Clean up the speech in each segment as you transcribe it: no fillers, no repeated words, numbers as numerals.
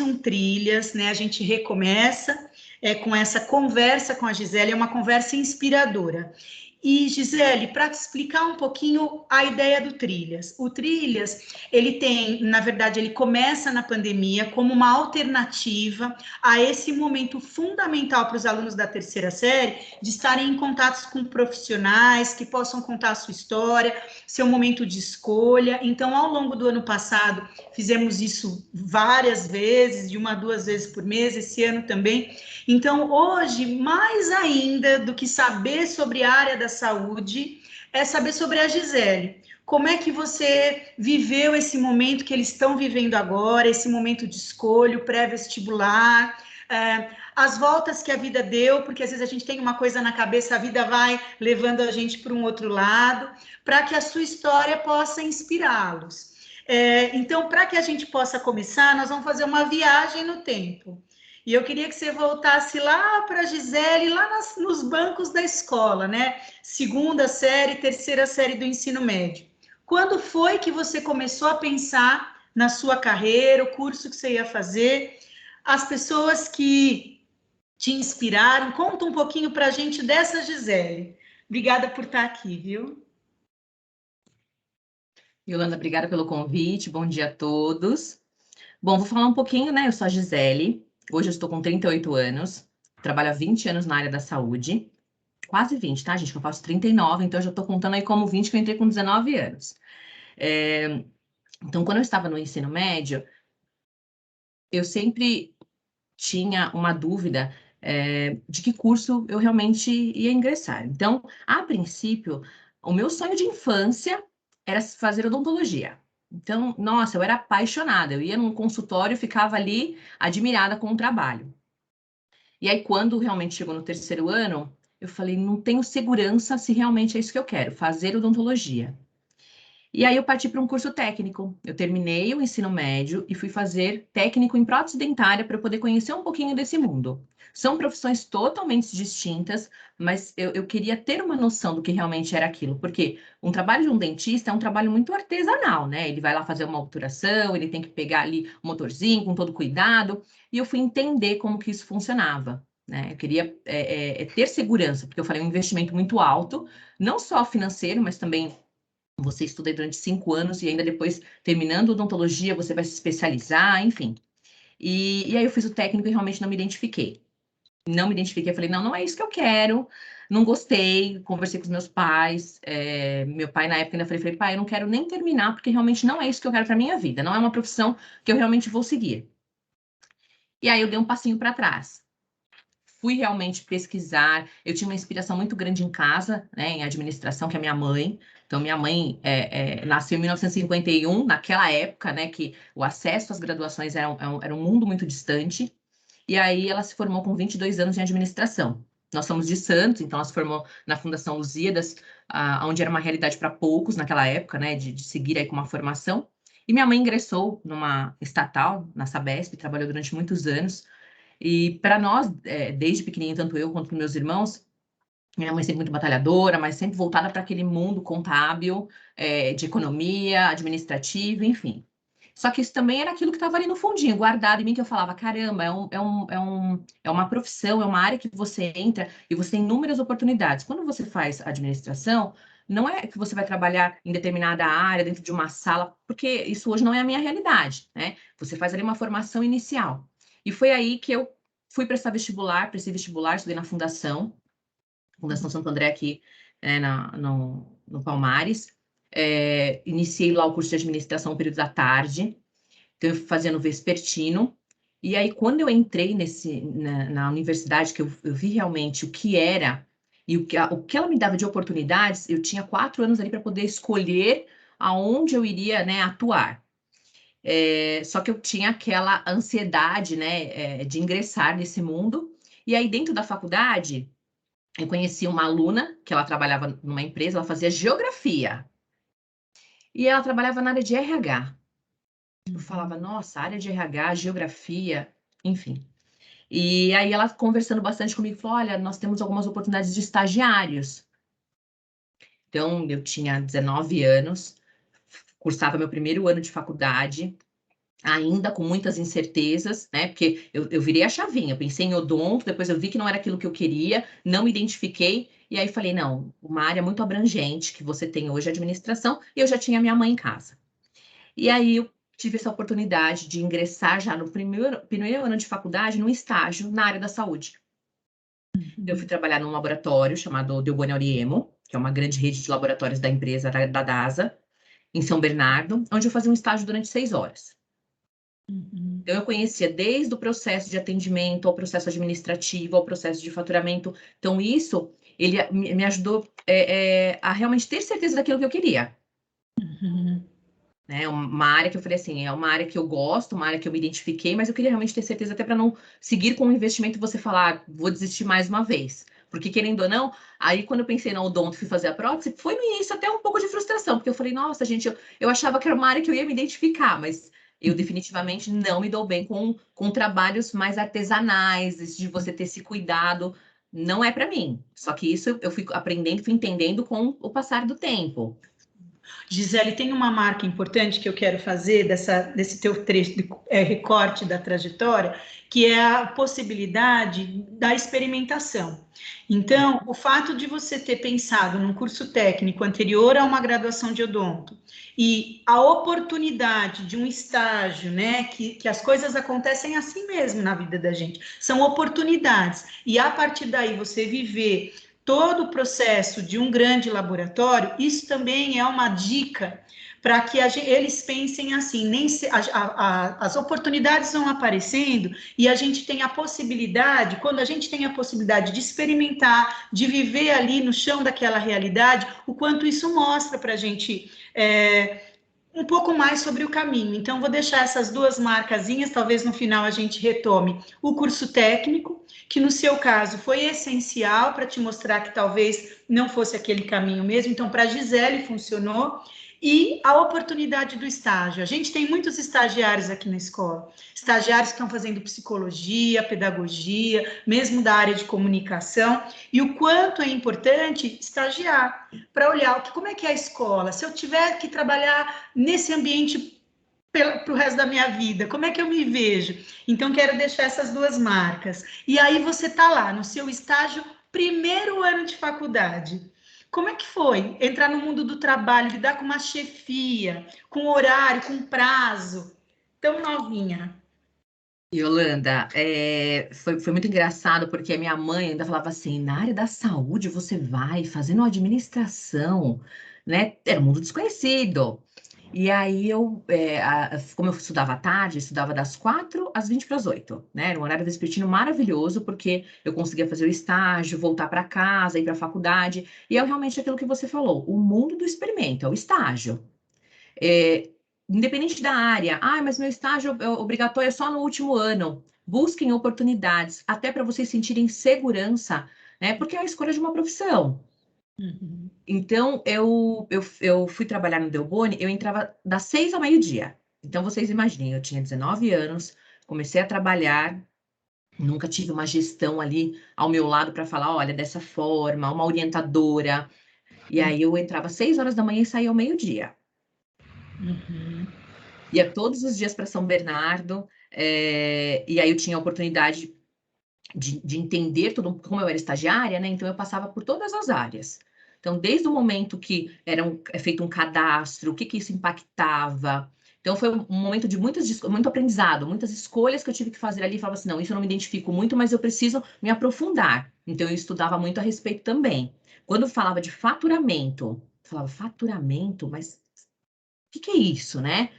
um Trilhas, né? A gente recomeça com essa conversa com a Gisele, é uma conversa inspiradora. E, Gisele, para te explicar um pouquinho a ideia do Trilhas. O Trilhas, ele tem, na verdade, ele começa na pandemia como uma alternativa a esse momento fundamental para os alunos da terceira série de estarem em contatos com profissionais que possam contar a sua história, seu momento de escolha. Então, ao longo do ano passado, fizemos isso várias vezes, de 1 a 2 vezes por mês, esse ano também. Então, hoje, mais ainda do que saber sobre a área da saúde, é saber sobre a Gisele. Como é que você viveu esse momento que eles estão vivendo agora, esse momento de escolha, pré-vestibular, as voltas que a vida deu, porque às vezes a gente tem uma coisa na cabeça, a vida vai levando a gente para um outro lado, para que a sua história possa inspirá-los. Então, para que a gente possa começar, nós vamos fazer uma viagem no tempo. E eu queria que você voltasse lá para a Gisele, lá nos bancos da escola, né? 2ª série, 3ª série do ensino médio. Quando foi que você começou a pensar na sua carreira, o curso que você ia fazer, as pessoas que te inspiraram? Conta um pouquinho para a gente dessa Gisele. Obrigada por estar aqui, viu? Yolanda, obrigada pelo convite, bom dia a todos. Bom, vou falar um pouquinho, né? Eu sou a Gisele, hoje eu estou com 38 anos, trabalho há 20 anos na área da saúde, quase 20, tá, gente? Eu faço 39, então eu já estou contando aí como 20, que eu entrei com 19 anos. Então, quando eu estava no ensino médio, eu sempre tinha uma dúvida de que curso eu realmente ia ingressar. Então, a princípio, o meu sonho de infância era fazer odontologia. Então, nossa, eu era apaixonada. Eu ia num consultório e ficava ali admirada com o trabalho. E aí, quando realmente chegou no 3º ano, eu falei, não tenho segurança se realmente é isso que eu quero, fazer odontologia. E aí eu parti para um curso técnico. Eu terminei o ensino médio e fui fazer técnico em prótese dentária para poder conhecer um pouquinho desse mundo. São profissões totalmente distintas, mas eu queria ter uma noção do que realmente era aquilo, porque um trabalho de um dentista é um trabalho muito artesanal, né? Ele vai lá fazer uma obturação, ele tem que pegar ali o motorzinho com todo cuidado, e eu fui entender como que isso funcionava. Né? Eu queria ter segurança, porque eu falei um investimento muito alto, não só financeiro, mas também você estuda durante 5 anos e ainda depois, terminando odontologia, você vai se especializar, enfim. E aí eu fiz o técnico e realmente não me identifiquei. Não me identifiquei, eu falei, não, não é isso que eu quero, não gostei, conversei com os meus pais, meu pai na época ainda falei, pai, eu não quero nem terminar, porque realmente não é isso que eu quero para minha vida, não é uma profissão que eu realmente vou seguir. E aí eu dei um passinho para trás. Fui realmente pesquisar. Eu tinha uma inspiração muito grande em casa, né, em administração, que é minha mãe. Então, minha mãe nasceu em 1951, naquela época, né, que o acesso às graduações era um mundo muito distante. E aí ela se formou com 22 anos em administração. Nós somos de Santos, então ela se formou na Fundação Lusíadas, onde era uma realidade para poucos naquela época, né, de seguir aí com uma formação. E minha mãe ingressou numa estatal, na Sabesp, trabalhou durante muitos anos. E para nós, desde pequenininho, tanto eu quanto meus irmãos, minha mãe sempre muito batalhadora, mas sempre voltada para aquele mundo contábil, de economia, administrativo, enfim. Só que isso também era aquilo que estava ali no fundinho, guardado em mim, que eu falava, caramba, é uma profissão, é uma área que você entra e você tem inúmeras oportunidades. Quando você faz administração, não é que você vai trabalhar em determinada área, dentro de uma sala, porque isso hoje não é a minha realidade, né? Você faz ali uma formação inicial. E foi aí que eu fui prestar vestibular, prestei vestibular, estudei na Fundação Santo André aqui no Palmares. Iniciei lá o curso de administração no período da tarde, então eu fazia no vespertino. E aí, quando eu entrei na universidade, que eu vi realmente o que era e o que ela me dava de oportunidades, eu tinha 4 anos ali para poder escolher aonde eu iria, né, atuar. Só que eu tinha aquela ansiedade, né, de ingressar nesse mundo. E aí, dentro da faculdade, eu conheci uma aluna que ela trabalhava numa empresa, ela fazia geografia. E ela trabalhava na área de RH. Eu falava, nossa, área de RH, geografia, enfim. E aí ela conversando bastante comigo, falou, olha, nós temos algumas oportunidades de estagiários. Então, eu tinha 19 anos, cursava meu primeiro ano de faculdade, ainda com muitas incertezas, né? Porque eu virei a chavinha, eu pensei em odonto, depois eu vi que não era aquilo que eu queria, não me identifiquei, e aí falei, não, uma área muito abrangente que você tem hoje é administração, e eu já tinha minha mãe em casa. E aí eu tive essa oportunidade de ingressar já no primeiro ano de faculdade, num estágio na área da saúde. Eu fui trabalhar num laboratório chamado Delboni Auriemo, que é uma grande rede de laboratórios da empresa da DASA, em São Bernardo, onde eu fazia um estágio durante 6 horas. Uhum. Então, eu conhecia desde o processo de atendimento, ao processo administrativo, ao processo de faturamento. Então, isso, ele me ajudou a realmente ter certeza daquilo que eu queria. Uhum. Né? Uma área que eu falei assim, é uma área que eu gosto, uma área que eu me identifiquei, mas eu queria realmente ter certeza até para não seguir com o investimento e você falar, vou desistir mais uma vez. Porque, querendo ou não, aí quando eu pensei na odonto e fui fazer a prótese, foi no início até um pouco de frustração, porque eu falei, nossa, gente, eu achava que era uma área que eu ia me identificar, mas eu definitivamente não me dou bem com trabalhos mais artesanais, esse de você ter esse cuidado, não é para mim. Só que isso eu fui aprendendo, fui entendendo com o passar do tempo. Gisele, tem uma marca importante que eu quero fazer desse teu trecho, recorte da trajetória, que é a possibilidade da experimentação. Então, o fato de você ter pensado num curso técnico anterior a uma graduação de odonto e a oportunidade de um estágio, né, que as coisas acontecem assim mesmo na vida da gente, são oportunidades, e a partir daí você viver todo o processo de um grande laboratório, isso também é uma dica para que eles pensem assim, nem se, as oportunidades vão aparecendo e a gente tem a possibilidade, quando a gente tem a possibilidade de experimentar, de viver ali no chão daquela realidade, o quanto isso mostra para a gente um pouco mais sobre o caminho. Então, vou deixar essas duas marcazinhas, talvez no final a gente retome o curso técnico, que no seu caso foi essencial para te mostrar que talvez não fosse aquele caminho mesmo. Então, para a Gisele funcionou. E a oportunidade do estágio. A gente tem muitos estagiários aqui na escola, estagiários que estão fazendo psicologia, pedagogia, mesmo da área de comunicação, e o quanto é importante estagiar para olhar como é que é a escola. Se eu tiver que trabalhar nesse ambiente para o resto da minha vida, como é que eu me vejo? Então, quero deixar essas duas marcas. E aí você está lá no seu estágio, primeiro ano de faculdade. Como é que foi entrar no mundo do trabalho, lidar com uma chefia, com horário, com prazo, tão novinha? Yolanda, foi muito engraçado porque a minha mãe ainda falava assim, na área da saúde você vai fazendo administração, né? Era um mundo desconhecido. E aí como eu estudava à tarde, estudava das 4 às 20 para as 8, né? Era um horário vespertino maravilhoso porque eu conseguia fazer o estágio, voltar para casa, ir para a faculdade. E é realmente aquilo que você falou, o mundo do experimento, é o estágio. É, independente da área, mas meu estágio é obrigatório é só no último ano. Busquem oportunidades, até para vocês sentirem segurança, né? Porque é a escolha de uma profissão. Uhum. Então, eu fui trabalhar no Delboni, eu entrava das 6 ao meio-dia. Então, vocês imaginem, eu tinha 19 anos, comecei a trabalhar, nunca tive uma gestão ali ao meu lado para falar, olha, dessa forma, uma orientadora. E aí eu entrava às 6 horas da manhã e saía ao meio-dia. Uhum. Ia todos os dias para São Bernardo, e aí eu tinha a oportunidade de entender tudo, como eu era estagiária, né? Então eu passava por todas as áreas. Então, desde o momento que feito um cadastro, o que que isso impactava. Então, foi um momento de muito aprendizado, muitas escolhas que eu tive que fazer ali. Falava assim, não, isso eu não me identifico muito, mas eu preciso me aprofundar. Então, eu estudava muito a respeito também. Quando falava de faturamento, eu falava, faturamento? Mas o que que é isso, né?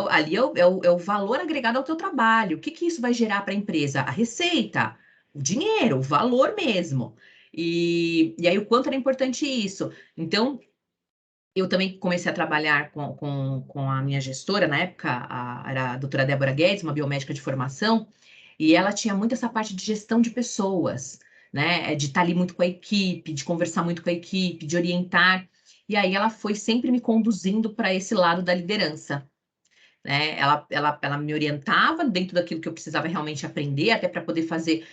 Ali é o valor agregado ao teu trabalho. O que que isso vai gerar para a empresa? A receita, o dinheiro, o valor mesmo. E aí o quanto era importante isso. Então, eu também comecei a trabalhar com a minha gestora, na época, era a doutora Débora Guedes, uma biomédica de formação, e ela tinha muito essa parte de gestão de pessoas, né? De estar ali muito com a equipe, de conversar muito com a equipe, de orientar. E aí ela foi sempre me conduzindo para esse lado da liderança, né? Ela me orientava dentro daquilo que eu precisava realmente aprender, até para poder fazer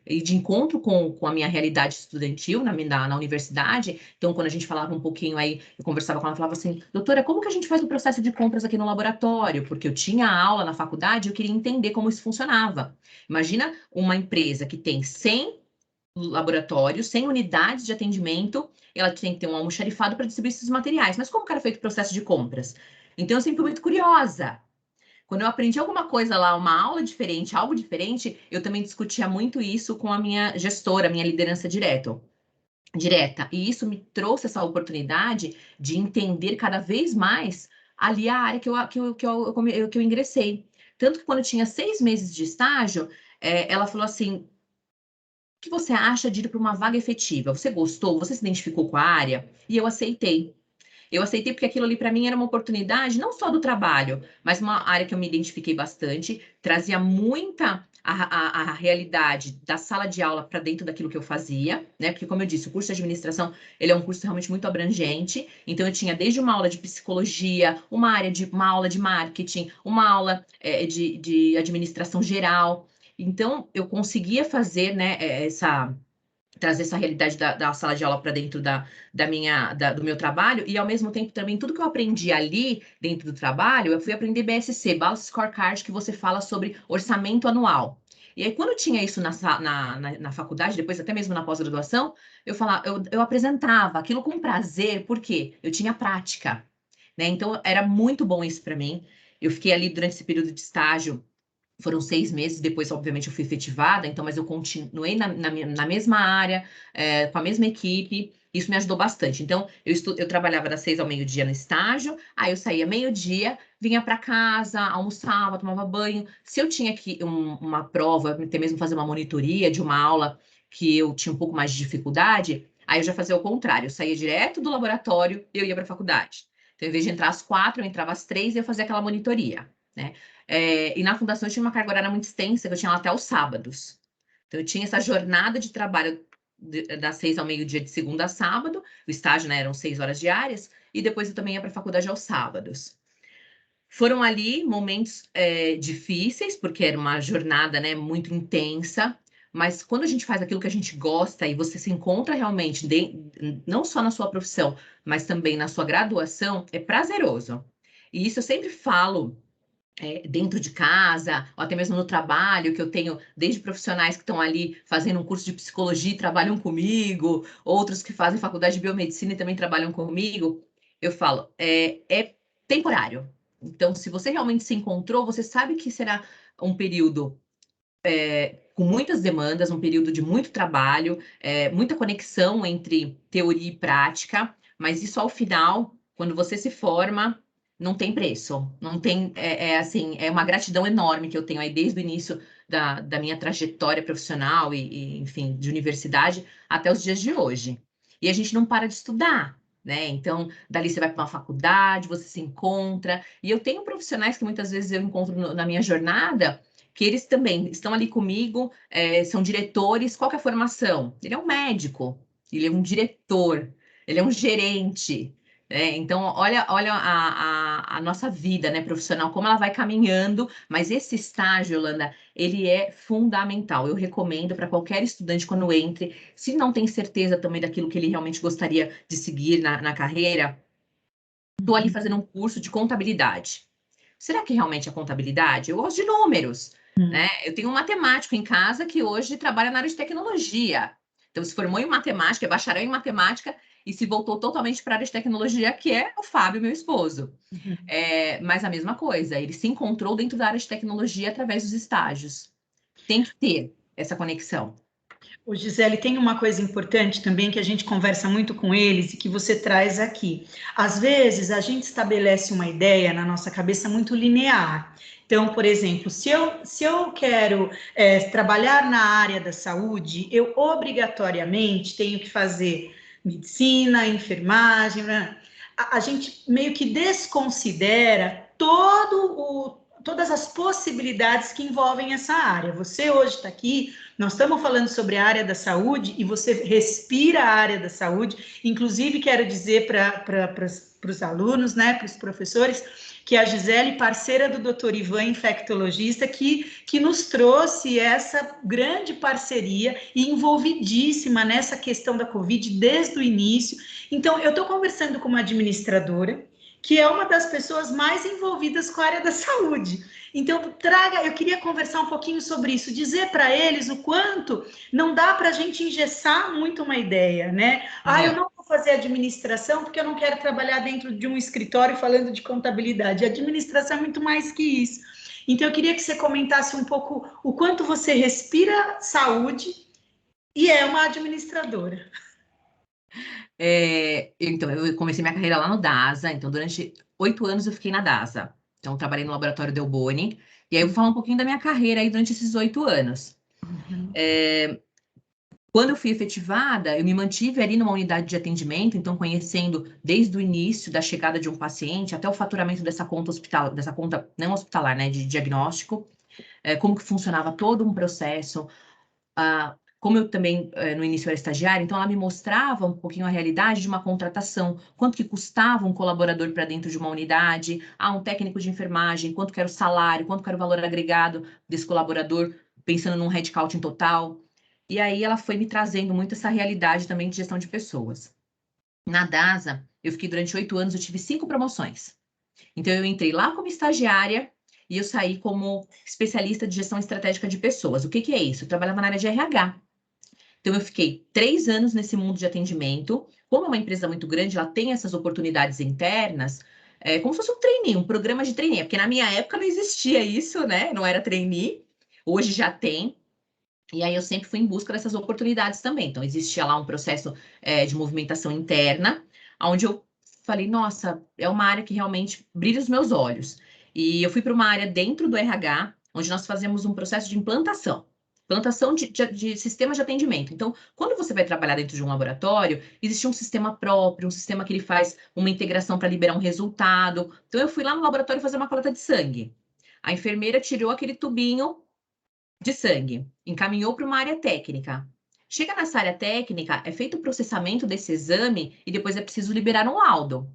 e de encontro com a minha realidade estudantil na universidade. Então, quando a gente falava um pouquinho aí, eu conversava com ela, falava assim, doutora, como que a gente faz o processo de compras aqui no laboratório? Porque eu tinha aula na faculdade, eu queria entender como isso funcionava. Imagina uma empresa que tem 100 laboratórios, 100 unidades de atendimento, ela tem que ter um almoxarifado para distribuir esses materiais. Mas como que era feito o processo de compras? Então, eu sempre fui muito curiosa. Quando eu aprendi alguma coisa lá, uma aula diferente, algo diferente, eu também discutia muito isso com a minha gestora, minha liderança direta. E isso me trouxe essa oportunidade de entender cada vez mais ali a área que eu ingressei. Tanto que quando eu tinha 6 meses de estágio, ela falou assim: o que você acha de ir para uma vaga efetiva? Você gostou? Você se identificou com a área? E eu aceitei. Eu aceitei porque aquilo ali para mim era uma oportunidade, não só do trabalho, mas uma área que eu me identifiquei bastante, trazia muita a realidade da sala de aula para dentro daquilo que eu fazia, né? Porque, como eu disse, o curso de administração, ele é um curso realmente muito abrangente, então eu tinha desde uma aula de psicologia, uma aula de marketing, uma aula de administração geral. Então, eu conseguia fazer, né, trazer essa realidade da sala de aula para dentro do meu trabalho, e ao mesmo tempo também tudo que eu aprendi ali dentro do trabalho, eu fui aprender BSC, Balance Scorecard, que você fala sobre orçamento anual. E aí, quando eu tinha isso na faculdade, depois até mesmo na pós-graduação, eu apresentava aquilo com prazer, porque eu tinha prática, né? Então, era muito bom isso para mim. Eu fiquei ali durante esse período de estágio. Foram 6 meses, depois, obviamente, eu fui efetivada, então, mas eu continuei na mesma área, com a mesma equipe, isso me ajudou bastante. Então, eu trabalhava das 6 ao meio-dia no estágio, aí eu saía meio-dia, vinha para casa, almoçava, tomava banho. Se eu tinha uma prova, até mesmo fazer uma monitoria de uma aula que eu tinha um pouco mais de dificuldade, aí eu já fazia o contrário, eu saía direto do laboratório e eu ia para a faculdade. Então, em vez de entrar às 4, eu entrava às 3 e eu fazia aquela monitoria, né? E na fundação eu tinha uma carga horária muito extensa, que eu tinha lá até os sábados. Então, eu tinha essa jornada de trabalho das 6 ao meio-dia, de segunda a sábado. O estágio, né, eram 6 horas diárias. E depois eu também ia para a faculdade aos sábados. Foram ali momentos difíceis, porque era uma jornada, né, muito intensa. Mas quando a gente faz aquilo que a gente gosta e você se encontra realmente, não só na sua profissão, mas também na sua graduação, é prazeroso. E isso eu sempre falo dentro de casa, ou até mesmo no trabalho, que eu tenho desde profissionais que estão ali fazendo um curso de psicologia e trabalham comigo, outros que fazem faculdade de biomedicina e também trabalham comigo. Eu falo, é temporário. Então, se você realmente se encontrou, você sabe que será um período com muitas demandas, um período de muito trabalho, muita conexão entre teoria e prática, mas isso ao final, quando você se forma, não tem preço. Não tem, assim, é uma gratidão enorme que eu tenho aí desde o início da minha trajetória profissional enfim, de universidade até os dias de hoje. E a gente não para de estudar, né? Então, dali você vai para uma faculdade, você se encontra. E eu tenho profissionais que muitas vezes eu encontro na minha jornada que eles também estão ali comigo, são diretores. Qual que é a formação? Ele é um médico, ele é um diretor, ele é um gerente. Então, olha a nossa vida, né, profissional, como ela vai caminhando, mas esse estágio, Yolanda, ele é fundamental. Eu recomendo para qualquer estudante quando entre, se não tem certeza também daquilo que ele realmente gostaria de seguir na carreira, estou ali fazendo um curso de contabilidade. Será que realmente é contabilidade? Eu gosto de números, né? Eu tenho um matemático em casa que hoje trabalha na área de tecnologia. Então, se formou em matemática, é bacharel em matemática e se voltou totalmente para a área de tecnologia, que é o Fábio, meu esposo. Mas a mesma coisa, ele se encontrou dentro da área de tecnologia através dos estágios. Tem que ter essa conexão. O Gisele, tem uma coisa importante também que a gente conversa muito com eles e que você traz aqui. Às vezes, a gente estabelece uma ideia na nossa cabeça muito linear. Então, por exemplo, se eu quero trabalhar na área da saúde, eu obrigatoriamente tenho que fazer medicina, enfermagem, né? A gente meio que desconsidera todas as possibilidades que envolvem essa área. Você hoje está aqui, nós estamos falando sobre a área da saúde e você respira a área da saúde. Inclusive, quero dizer para os alunos, né, para os professores, que a Gisele, parceira do Dr. Ivan, infectologista, que nos trouxe essa grande parceria e envolvidíssima nessa questão da Covid desde o início. Então, eu estou conversando com uma administradora, que é uma das pessoas mais envolvidas com a área da saúde. Então, eu queria conversar um pouquinho sobre isso, dizer para eles o quanto não dá para a gente engessar muito uma ideia, né? Eu não vou fazer administração porque eu não quero trabalhar dentro de um escritório falando de contabilidade. A administração é muito mais que isso. Então, eu queria que você comentasse um pouco o quanto você respira saúde e é uma administradora. Então, eu comecei minha carreira lá no DASA, então durante 8 anos eu fiquei na DASA. Então, trabalhei no laboratório Delboni, e aí eu vou falar um pouquinho da minha carreira aí durante esses 8 anos. Quando eu fui efetivada, eu me mantive ali numa unidade de atendimento, então conhecendo desde o início da chegada de um paciente até o faturamento dessa conta hospitalar, dessa conta não hospitalar, né, de diagnóstico, como que funcionava todo um processo. Como eu também, no início, era estagiária, então ela me mostrava um pouquinho a realidade de uma contratação, quanto que custava um colaborador para dentro de uma unidade, um técnico de enfermagem, quanto que era o salário, quanto que era o valor agregado desse colaborador, pensando num headcount em total. E aí ela foi me trazendo muito essa realidade também de gestão de pessoas. Na DASA, eu fiquei durante 8 anos, eu tive 5 promoções. Então, eu entrei lá como estagiária e eu saí como especialista de gestão estratégica de pessoas. O que que é isso? Eu trabalhava na área de RH. Então, eu fiquei 3 anos nesse mundo de atendimento. Como é uma empresa muito grande, ela tem essas oportunidades internas, como se fosse um trainee, um programa de trainee. Porque na minha época não existia isso, né? Não era trainee. Hoje já tem. E aí eu sempre fui em busca dessas oportunidades também. Então, existia lá um processo de movimentação interna, onde eu falei, nossa, é uma área que realmente brilha os meus olhos. E eu fui para uma área dentro do RH, onde nós fazemos um processo de implantação. Implantação de sistemas de atendimento. Então, quando você vai trabalhar dentro de um laboratório, existe um sistema próprio, um sistema que ele faz uma integração para liberar um resultado. Então, eu fui lá no laboratório fazer uma coleta de sangue. A enfermeira tirou aquele tubinho de sangue, encaminhou para uma área técnica. Chega nessa área técnica, é feito o processamento desse exame e depois é preciso liberar um laudo.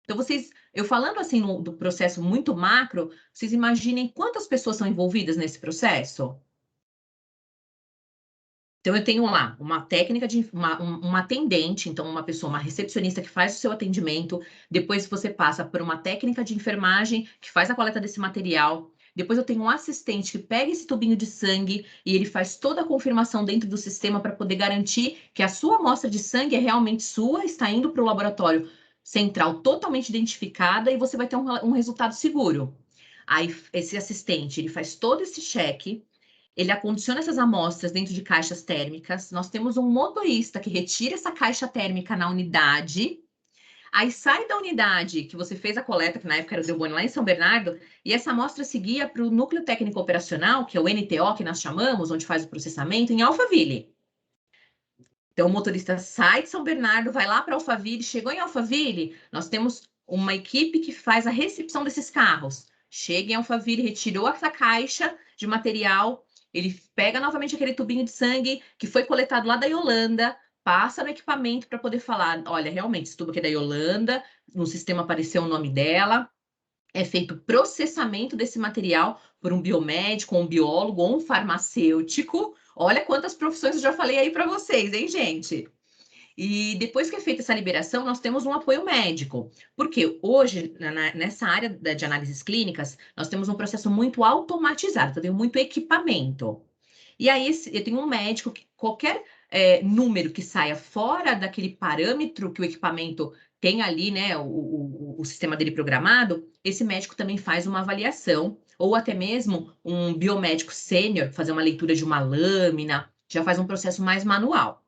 Então, eu falando assim do processo muito macro, vocês imaginem quantas pessoas são envolvidas nesse processo? Então, eu tenho lá uma técnica uma atendente, então uma pessoa, uma recepcionista que faz o seu atendimento, depois você passa por uma técnica de enfermagem que faz a coleta desse material, depois eu tenho um assistente que pega esse tubinho de sangue e ele faz toda a confirmação dentro do sistema para poder garantir que a sua amostra de sangue é realmente sua, está indo para o laboratório central totalmente identificada e você vai ter um resultado seguro. Aí, esse assistente, ele faz todo esse cheque, ele acondiciona essas amostras dentro de caixas térmicas. Nós temos um motorista que retira essa caixa térmica na unidade. Aí sai da unidade que você fez a coleta, que na época era o Delboni lá em São Bernardo, e essa amostra seguia para o núcleo técnico operacional, que é o NTO, que nós chamamos, onde faz o processamento, em Alphaville. Então, o motorista sai de São Bernardo, vai lá para Alphaville, chegou em Alphaville, nós temos uma equipe que faz a recepção desses carros. Chega em Alphaville, retirou essa caixa de material, ele pega novamente aquele tubinho de sangue que foi coletado lá da Yolanda, passa no equipamento para poder falar, olha, realmente, esse tubo aqui é da Yolanda, no sistema apareceu o nome dela, é feito processamento desse material por um biomédico, um biólogo ou um farmacêutico. Olha quantas profissões eu já falei aí para vocês, hein, gente? E depois que é feita essa liberação, nós temos um apoio médico. Porque hoje, nessa área de análises clínicas, nós temos um processo muito automatizado, então tem muito equipamento. E aí, eu tenho um médico que qualquer número que saia fora daquele parâmetro que o equipamento tem ali, né, o sistema dele programado, esse médico também faz uma avaliação, ou até mesmo um biomédico sênior, fazer uma leitura de uma lâmina, já faz um processo mais manual.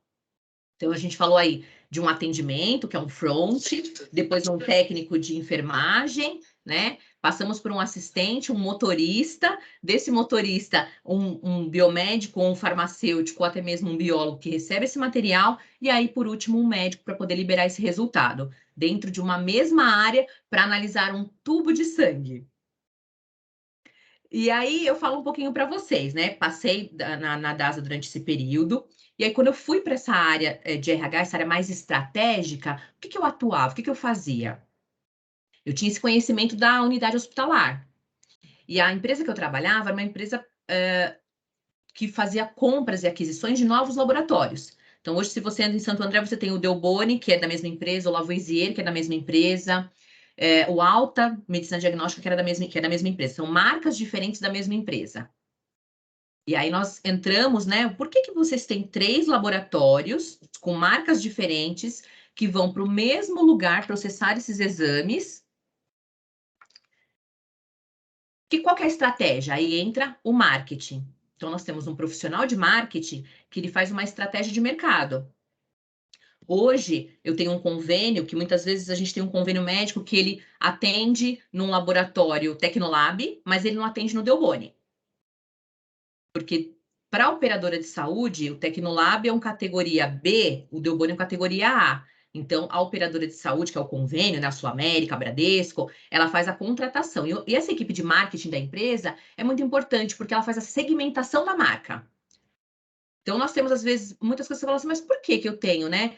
Então, a gente falou aí de um atendimento, que é um front, depois um técnico de enfermagem, né? Passamos por um assistente, um motorista, desse motorista, um biomédico, um farmacêutico, ou até mesmo um biólogo que recebe esse material, e aí, por último, um médico para poder liberar esse resultado, dentro de uma mesma área, para analisar um tubo de sangue. E aí eu falo um pouquinho para vocês, né? Passei na DASA durante esse período, e aí quando eu fui para essa área de RH, essa área mais estratégica, o que eu atuava, o que eu fazia? Eu tinha esse conhecimento da unidade hospitalar. E a empresa que eu trabalhava era uma empresa que fazia compras e aquisições de novos laboratórios. Então, hoje, se você anda em Santo André, você tem o Delboni, que é da mesma empresa, o Lavoisier, que é da mesma empresa, o Alta Medicina Diagnóstica, que é da mesma empresa. São marcas diferentes da mesma empresa. E aí nós entramos, né? Por que vocês têm 3 laboratórios com marcas diferentes que vão para o mesmo lugar processar esses exames? Qual que é a estratégia? Aí entra o marketing. Então, nós temos um profissional de marketing que ele faz uma estratégia de mercado. Hoje, eu tenho um convênio, que muitas vezes a gente tem um convênio médico que ele atende num laboratório Tecnolab, mas ele não atende no Delboni. Porque para a operadora de saúde, o Tecnolab é uma categoria B, o Delboni é uma categoria A. Então, a operadora de saúde, que é o convênio, né, a Sul América, a Bradesco, ela faz a contratação. E essa equipe de marketing da empresa é muito importante, porque ela faz a segmentação da marca. Então, nós temos, às vezes, muitas coisas que você fala assim, mas por que eu tenho, né?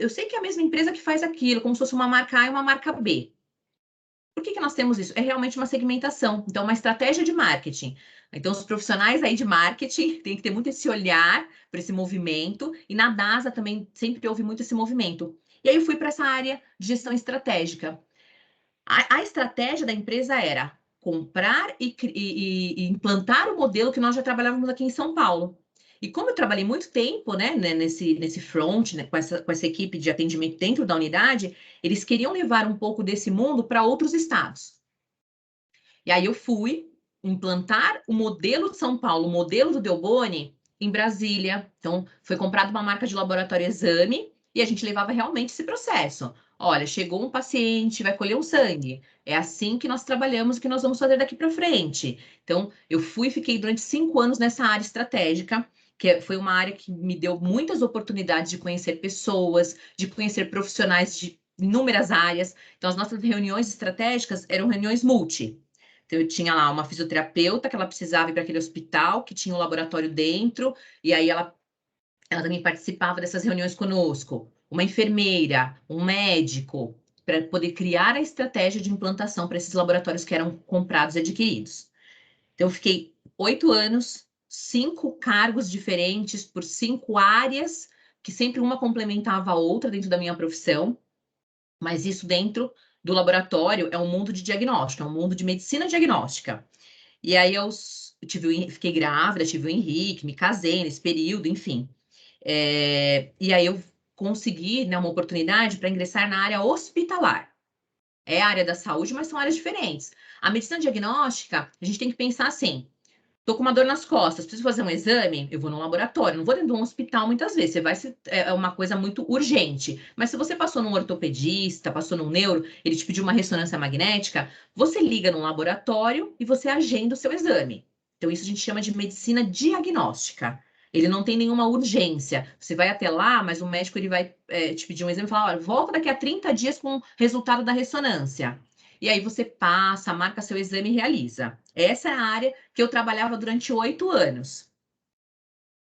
Eu sei que é a mesma empresa que faz aquilo, como se fosse uma marca A e uma marca B. Por que nós temos isso? É realmente uma segmentação. Então, uma estratégia de marketing. Então, os profissionais aí de marketing têm que ter muito esse olhar para esse movimento. E na DASA também sempre houve muito esse movimento. E aí eu fui para essa área de gestão estratégica. A estratégia da empresa era comprar e implantar o modelo que nós já trabalhávamos aqui em São Paulo. E como eu trabalhei muito tempo, né, nesse front, né, com essa equipe de atendimento dentro da unidade, eles queriam levar um pouco desse mundo para outros estados. E aí eu fui implantar o modelo de São Paulo, o modelo do Delboni, em Brasília. Então, foi comprada uma marca de laboratório exame e a gente levava realmente esse processo. Olha, chegou um paciente, vai colher um sangue. É assim que nós trabalhamos, que nós vamos fazer daqui para frente. Então, eu fiquei durante 5 anos nessa área estratégica, que foi uma área que me deu muitas oportunidades de conhecer pessoas, de conhecer profissionais de inúmeras áreas. Então, as nossas reuniões estratégicas eram reuniões multi. Então, eu tinha lá uma fisioterapeuta que ela precisava ir para aquele hospital, que tinha um laboratório dentro, e aí ela também participava dessas reuniões conosco. Uma enfermeira, um médico, para poder criar a estratégia de implantação para esses laboratórios que eram comprados e adquiridos. Então, eu fiquei 8 anos, 5 cargos diferentes por 5 áreas, que sempre uma complementava a outra dentro da minha profissão, mas isso dentro do laboratório é um mundo de diagnóstico, é um mundo de medicina diagnóstica. E aí fiquei grávida, tive o Henrique, me casei nesse período, enfim. E aí eu consegui, né, uma oportunidade para ingressar na área hospitalar. É a área da saúde, mas são áreas diferentes. A medicina diagnóstica, a gente tem que pensar assim: tô com uma dor nas costas, preciso fazer um exame, eu vou no laboratório, não vou dentro de um hospital muitas vezes, é uma coisa muito urgente. Mas se você passou num ortopedista, passou num neuro, ele te pediu uma ressonância magnética, você liga num laboratório e você agenda o seu exame. Então, isso a gente chama de medicina diagnóstica. Ele não tem nenhuma urgência. Você vai até lá, mas o médico ele vai te pedir um exame e falar: olha, volta daqui a 30 dias com o resultado da ressonância. E aí você passa, marca seu exame e realiza. Essa é a área que eu trabalhava durante 8 anos.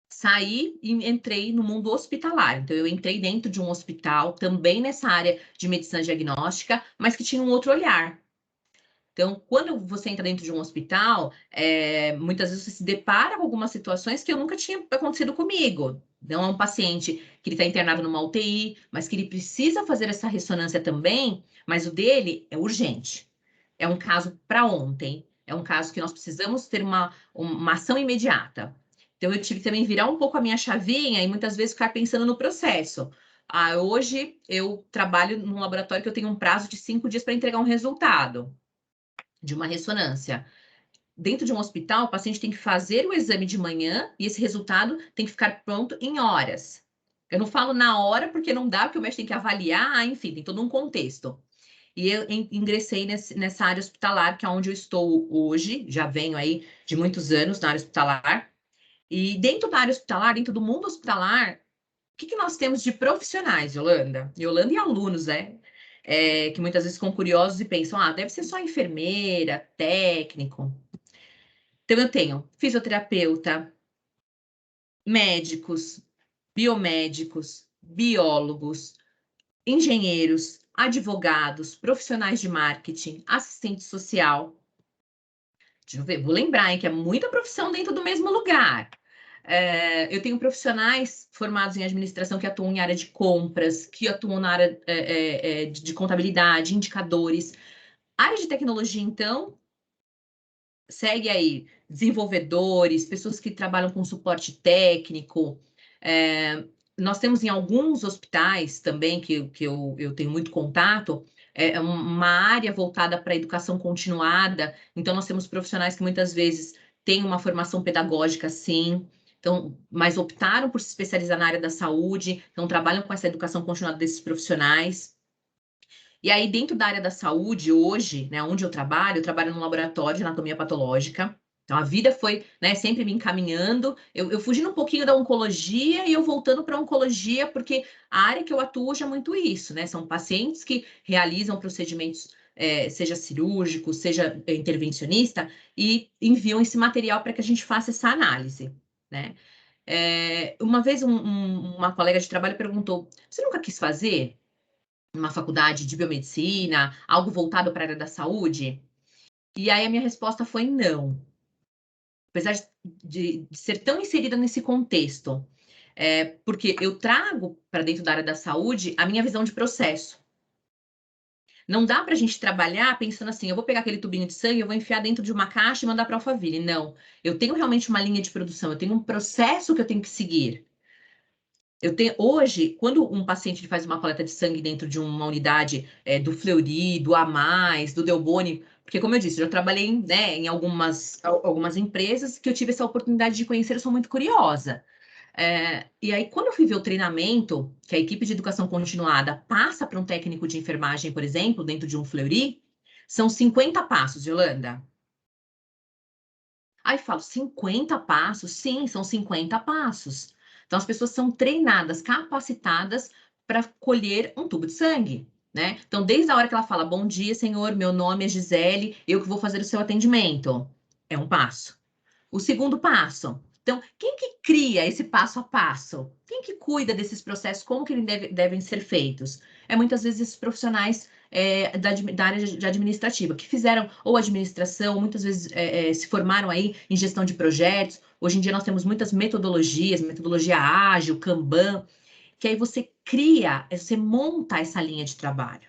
Saí e entrei no mundo hospitalar. Então, eu entrei dentro de um hospital, também nessa área de medicina diagnóstica, mas que tinha um outro olhar. Então, quando você entra dentro de um hospital, muitas vezes você se depara com algumas situações que eu nunca tinha acontecido comigo. Então, é um paciente que ele está internado numa UTI, mas que ele precisa fazer essa ressonância também, mas o dele é urgente. É um caso para ontem. É um caso que nós precisamos ter uma ação imediata. Então, eu tive que também virar um pouco a minha chavinha e muitas vezes ficar pensando no processo. Hoje eu trabalho num laboratório que eu tenho um prazo de 5 dias para entregar um resultado de uma ressonância. Dentro de um hospital, o paciente tem que fazer o exame de manhã e esse resultado tem que ficar pronto em horas. Eu não falo na hora porque não dá, porque o médico tem que avaliar, enfim, tem todo um contexto. E eu ingressei nessa área hospitalar, que é onde eu estou hoje, já venho aí de muitos anos na área hospitalar. E dentro da área hospitalar, dentro do mundo hospitalar, o que nós temos de profissionais, Yolanda? Yolanda e alunos, né? Que muitas vezes ficam curiosos e pensam: deve ser só enfermeira, técnico. Então, eu tenho fisioterapeuta, médicos, biomédicos, biólogos, engenheiros, advogados, profissionais de marketing, assistente social. Deixa eu ver, vou lembrar, hein, que é muita profissão dentro do mesmo lugar. Eu tenho profissionais formados em administração que atuam em área de compras, que atuam na área de contabilidade, indicadores. Área de tecnologia, então, segue aí desenvolvedores, pessoas que trabalham com suporte técnico. Nós temos em alguns hospitais também, que eu tenho muito contato, uma área voltada para a educação continuada. Então, nós temos profissionais que muitas vezes têm uma formação pedagógica, sim, então, mas optaram por se especializar na área da saúde, então trabalham com essa educação continuada desses profissionais. E aí, dentro da área da saúde, hoje, né, onde eu trabalho num laboratório de anatomia patológica. Então, a vida foi, né, sempre me encaminhando, eu fugindo um pouquinho da oncologia e eu voltando para a oncologia, porque a área que eu atuo hoje é muito isso, né? São pacientes que realizam procedimentos, seja cirúrgico, seja intervencionista, e enviam esse material para que a gente faça essa análise, né? Uma vez uma colega de trabalho perguntou: você nunca quis fazer uma faculdade de biomedicina, algo voltado para a área da saúde? E aí a minha resposta foi não. Apesar de ser tão inserida nesse contexto, porque eu trago para dentro da área da saúde a minha visão de processo. Não dá para a gente trabalhar pensando assim, eu vou pegar aquele tubinho de sangue, eu vou enfiar dentro de uma caixa e mandar para a Alphaville. Não, eu tenho realmente uma linha de produção, eu tenho um processo que eu tenho que seguir. Hoje, quando um paciente faz uma coleta de sangue dentro de uma unidade do Fleury, do Amais, do Delboni, porque, como eu disse, eu já trabalhei, né, em algumas empresas que eu tive essa oportunidade de conhecer, eu sou muito curiosa. E aí, quando eu fui ver o treinamento que a equipe de educação continuada passa para um técnico de enfermagem, por exemplo, dentro de um Fleury, são 50 passos, Yolanda. Aí falo, 50 passos? Sim, são 50 passos. Então, as pessoas são treinadas, capacitadas para colher um tubo de sangue, né? Então, desde a hora que ela fala, bom dia, senhor, meu nome é Gisele, eu que vou fazer o seu atendimento. É um passo. O segundo passo. Então, quem que cria esse passo a passo? Quem que cuida desses processos? Como que eles devem ser feitos? Muitas vezes esses profissionais da área de administrativa, que fizeram ou administração, muitas vezes se formaram aí em gestão de projetos. Hoje em dia nós temos muitas metodologias, metodologia ágil, Kanban, que aí você cria, você monta essa linha de trabalho.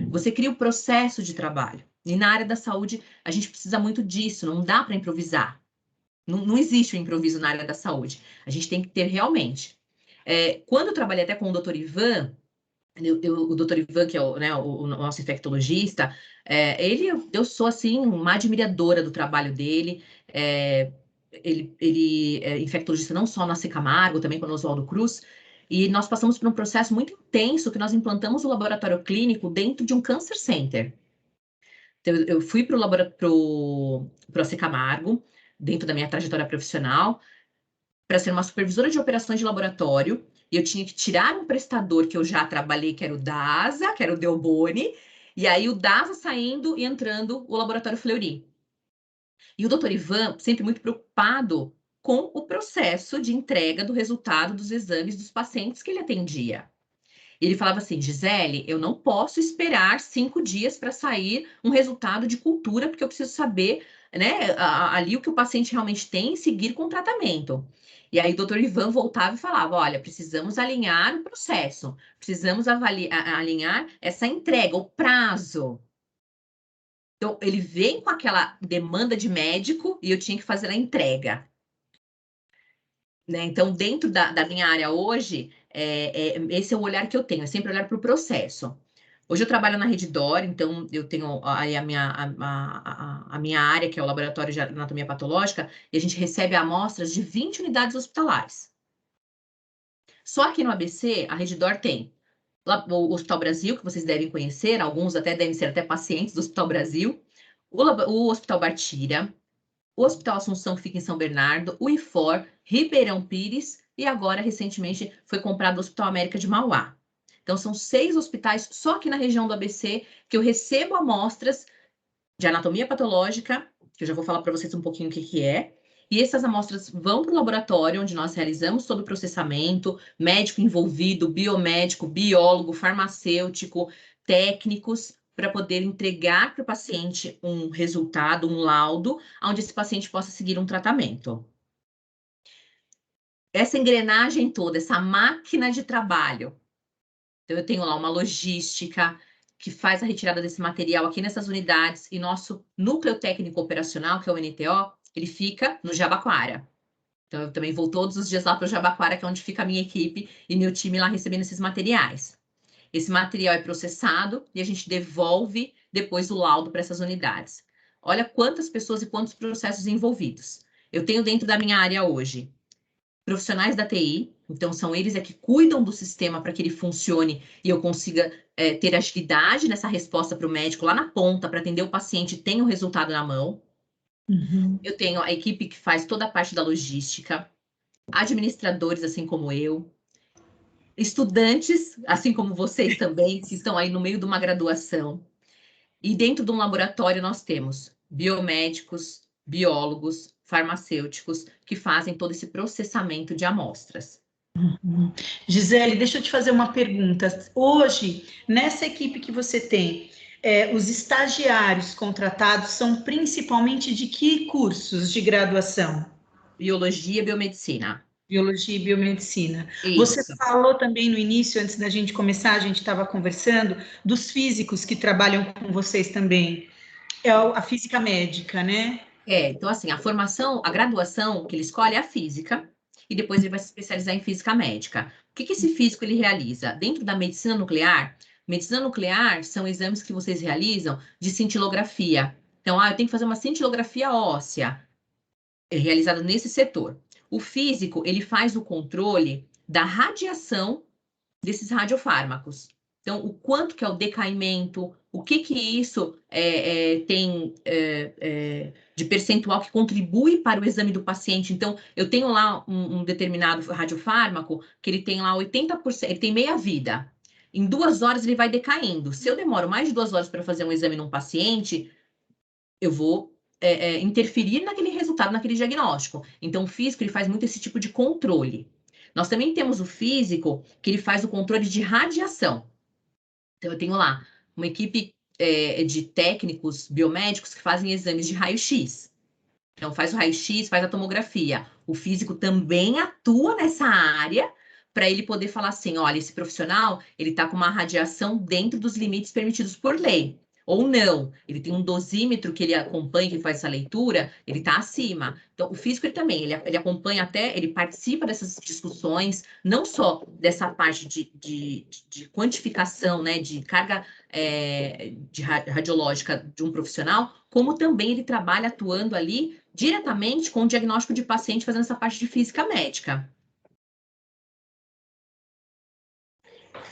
Você cria o processo de trabalho. E na área da saúde, a gente precisa muito disso, não dá para improvisar. Não existe o improviso na área da saúde. A gente tem que ter realmente. Quando eu trabalhei até com o Dr. Ivan, o Dr. Ivan, que é o nosso infectologista, eu sou, assim, uma admiradora do trabalho dele. Ele é infectologista não só na Camargo, também com o Oswaldo Cruz, e nós passamos por um processo muito intenso que nós implantamos o laboratório clínico dentro de um cancer center. Então, eu fui para o Camargo, dentro da minha trajetória profissional, para ser uma supervisora de operações de laboratório, e eu tinha que tirar um prestador que eu já trabalhei, que era o DASA, que era o Delboni, e aí o DASA saindo e entrando o laboratório Fleury. E o doutor Ivan sempre muito preocupado com o processo de entrega do resultado dos exames dos pacientes que ele atendia. Ele falava assim, Gisele, eu não posso esperar 5 dias para sair um resultado de cultura, porque eu preciso saber, né, ali o que o paciente realmente tem e seguir com o tratamento. E aí o doutor Ivan voltava e falava, olha, precisamos alinhar o processo, precisamos alinhar essa entrega, o prazo. Então, ele vem com aquela demanda de médico e eu tinha que fazer a entrega. Né? Então, dentro da minha área hoje, esse é o olhar que eu tenho, é sempre olhar para o processo. Hoje eu trabalho na Redditor, então eu tenho aí a minha área, que é o Laboratório de Anatomia Patológica, e a gente recebe amostras de 20 unidades hospitalares. Só aqui no ABC, a Redditor tem o Hospital Brasil, que vocês devem conhecer, alguns até devem ser até pacientes do Hospital Brasil, o Hospital Bartira, o Hospital Assunção, que fica em São Bernardo, o IFOR, Ribeirão Pires e agora, recentemente, foi comprado o Hospital América de Mauá. Então, são 6 hospitais só aqui na região do ABC que eu recebo amostras de anatomia patológica que eu já vou falar para vocês um pouquinho o que que é. E essas amostras vão para o laboratório, onde nós realizamos todo o processamento, médico envolvido, biomédico, biólogo, farmacêutico, técnicos, para poder entregar para o paciente um resultado, um laudo, onde esse paciente possa seguir um tratamento. Essa engrenagem toda, essa máquina de trabalho. Então, eu tenho lá uma logística que faz a retirada desse material aqui nessas unidades, e nosso núcleo técnico operacional, que é o NTO, ele fica no Jabaquara. Então, eu também vou todos os dias lá para o Jabaquara, que é onde fica a minha equipe e meu time lá recebendo esses materiais. Esse material é processado e a gente devolve depois o laudo para essas unidades. Olha quantas pessoas e quantos processos envolvidos. Eu tenho dentro da minha área hoje profissionais da TI, então são eles que cuidam do sistema para que ele funcione e eu consiga ter agilidade nessa resposta para o médico lá na ponta, para atender o paciente e tenha o resultado na mão. Uhum. Eu tenho a equipe que faz toda a parte da logística, administradores, assim como eu, estudantes, assim como vocês também, que estão aí no meio de uma graduação. E dentro de um laboratório nós temos biomédicos, biólogos, farmacêuticos, que fazem todo esse processamento de amostras. Gisele, deixa eu te fazer uma pergunta. Hoje, nessa equipe que você tem, os estagiários contratados são principalmente de que cursos de graduação? Biologia e biomedicina. Biologia e biomedicina. Você Isso. falou também no início, antes da gente começar, a gente estava conversando, dos físicos que trabalham com vocês também. É a física médica, né? Então assim, a formação, a graduação que ele escolhe é a física, e depois ele vai se especializar em física médica. O que que esse físico ele realiza? Dentro da medicina nuclear são exames que vocês realizam de cintilografia. Então, eu tenho que fazer uma cintilografia óssea, realizada nesse setor. O físico, ele faz o controle da radiação desses radiofármacos. Então, o quanto que é o decaimento, o que que isso tem de percentual que contribui para o exame do paciente. Então, eu tenho lá um determinado radiofármaco que ele tem lá 80%, ele tem meia vida. Em 2 horas ele vai decaindo. Se eu demoro mais de 2 horas para fazer um exame num paciente, eu vou interferir naquele resultado, naquele diagnóstico. Então, o físico ele faz muito esse tipo de controle. Nós também temos o físico, que ele faz o controle de radiação. Então, eu tenho lá uma equipe de técnicos biomédicos que fazem exames de raio-x. Então, faz o raio-x, faz a tomografia. O físico também atua nessa área para ele poder falar assim, olha, esse profissional, ele está com uma radiação dentro dos limites permitidos por lei. Ou não, ele tem um dosímetro que ele acompanha, que faz essa leitura, ele está acima. Então, o físico ele também, ele acompanha até, ele participa dessas discussões, não só dessa parte de quantificação, né, de carga radiológica de um profissional, como também ele trabalha atuando ali diretamente com o diagnóstico de paciente, fazendo essa parte de física médica.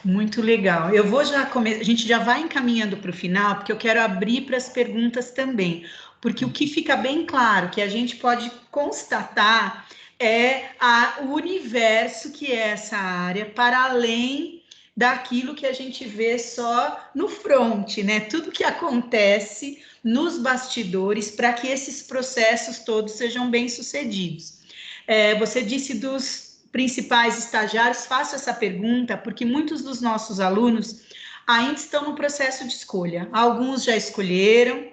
Muito legal. Eu vou já começar, a gente já vai encaminhando para o final, porque eu quero abrir para as perguntas também. Porque o que fica bem claro que a gente pode constatar é o universo que é essa área, para além daquilo que a gente vê só no front, né? Tudo que acontece nos bastidores para que esses processos todos sejam bem sucedidos. Você disse dos principais estagiários, faço essa pergunta porque muitos dos nossos alunos ainda estão no processo de escolha. Alguns já escolheram,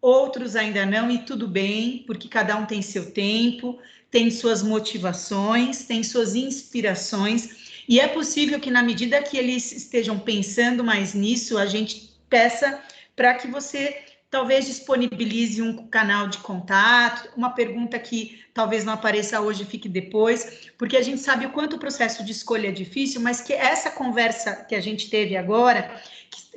outros ainda não, e tudo bem, porque cada um tem seu tempo, tem suas motivações, tem suas inspirações, e é possível que na medida que eles estejam pensando mais nisso, a gente peça para que você talvez disponibilize um canal de contato, uma pergunta que talvez não apareça hoje, fique depois, porque a gente sabe o quanto o processo de escolha é difícil, mas que essa conversa que a gente teve agora,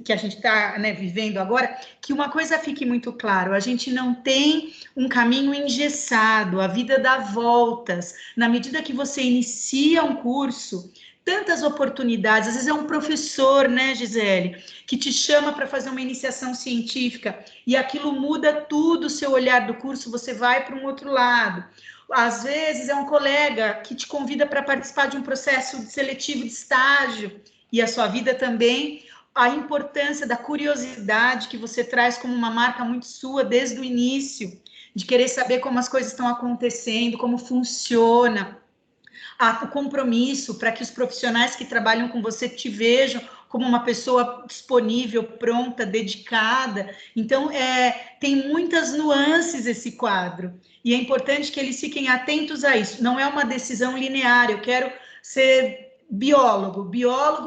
que a gente está, né, vivendo agora, que uma coisa fique muito claro, a gente não tem um caminho engessado, a vida dá voltas. Na medida que você inicia um curso, tantas oportunidades, às vezes é um professor, né, Gisele, que te chama para fazer uma iniciação científica e aquilo muda tudo o seu olhar do curso, você vai para um outro lado. Às vezes é um colega que te convida para participar de um processo seletivo de estágio e a sua vida também, a importância da curiosidade que você traz como uma marca muito sua desde o início, de querer saber como as coisas estão acontecendo, como funciona, o compromisso para que os profissionais que trabalham com você te vejam como uma pessoa disponível, pronta, dedicada. Então, tem muitas nuances esse quadro, e é importante que eles fiquem atentos a isso. Não é uma decisão linear, eu quero ser biólogo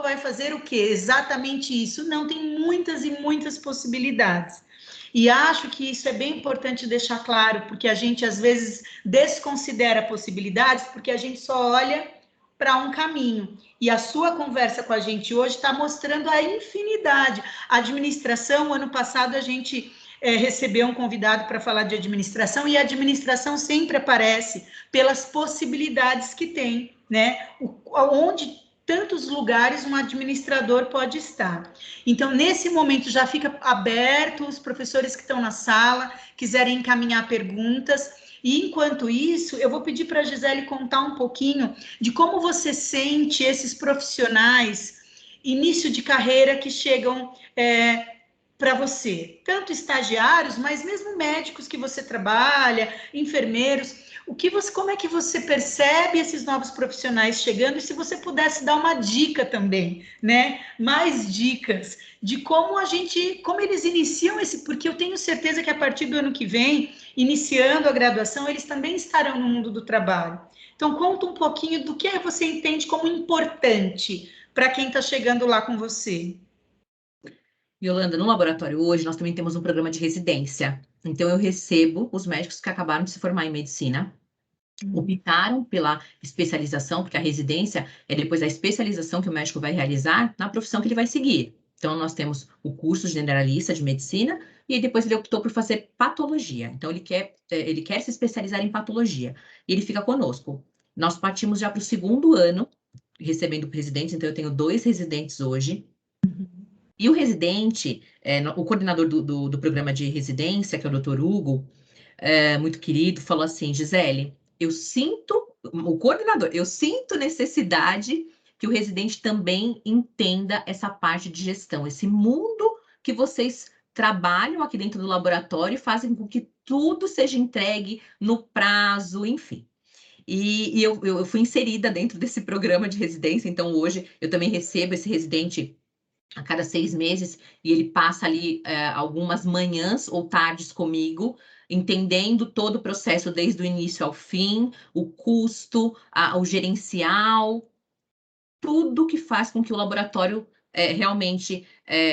vai fazer o quê? Exatamente isso. Não, tem muitas e muitas possibilidades. E acho que isso é bem importante deixar claro, porque a gente às vezes desconsidera possibilidades, porque a gente só olha para um caminho. E a sua conversa com a gente hoje está mostrando a infinidade. A administração, ano passado a gente recebeu um convidado para falar de administração, e a administração sempre aparece pelas possibilidades que tem, né? Onde tantos lugares um administrador pode estar. Então, nesse momento, já fica aberto, os professores que estão na sala quiserem encaminhar perguntas. E, enquanto isso, eu vou pedir para a Gisele contar um pouquinho de como você sente esses profissionais, início de carreira, que chegam para você, tanto estagiários, mas mesmo médicos que você trabalha, enfermeiros. Como é que você percebe esses novos profissionais chegando? E se você pudesse dar uma dica também, né? Mais dicas de como eles iniciam porque eu tenho certeza que a partir do ano que vem, iniciando a graduação, eles também estarão no mundo do trabalho. Então, conta um pouquinho do que você entende como importante para quem está chegando lá com você. Yolanda, no laboratório hoje nós também temos um programa de residência. Então eu recebo os médicos que acabaram de se formar em medicina, optaram pela especialização, porque a residência é depois da especialização que o médico vai realizar na profissão que ele vai seguir. Então nós temos o curso generalista de medicina e depois ele optou por fazer patologia. Então ele quer se especializar em patologia e ele fica conosco. Nós partimos já para o segundo ano recebendo residentes, então eu tenho 2 residentes hoje. E o residente, o coordenador do programa de residência, que é o Dr. Hugo, muito querido, falou assim: Gisele, o coordenador, eu sinto necessidade que o residente também entenda essa parte de gestão, esse mundo que vocês trabalham aqui dentro do laboratório e fazem com que tudo seja entregue no prazo, enfim. E eu fui inserida dentro desse programa de residência, então hoje eu também recebo esse residente a cada 6 meses, e ele passa ali algumas manhãs ou tardes comigo, entendendo todo o processo desde o início ao fim, o custo, o gerencial, tudo que faz com que o laboratório realmente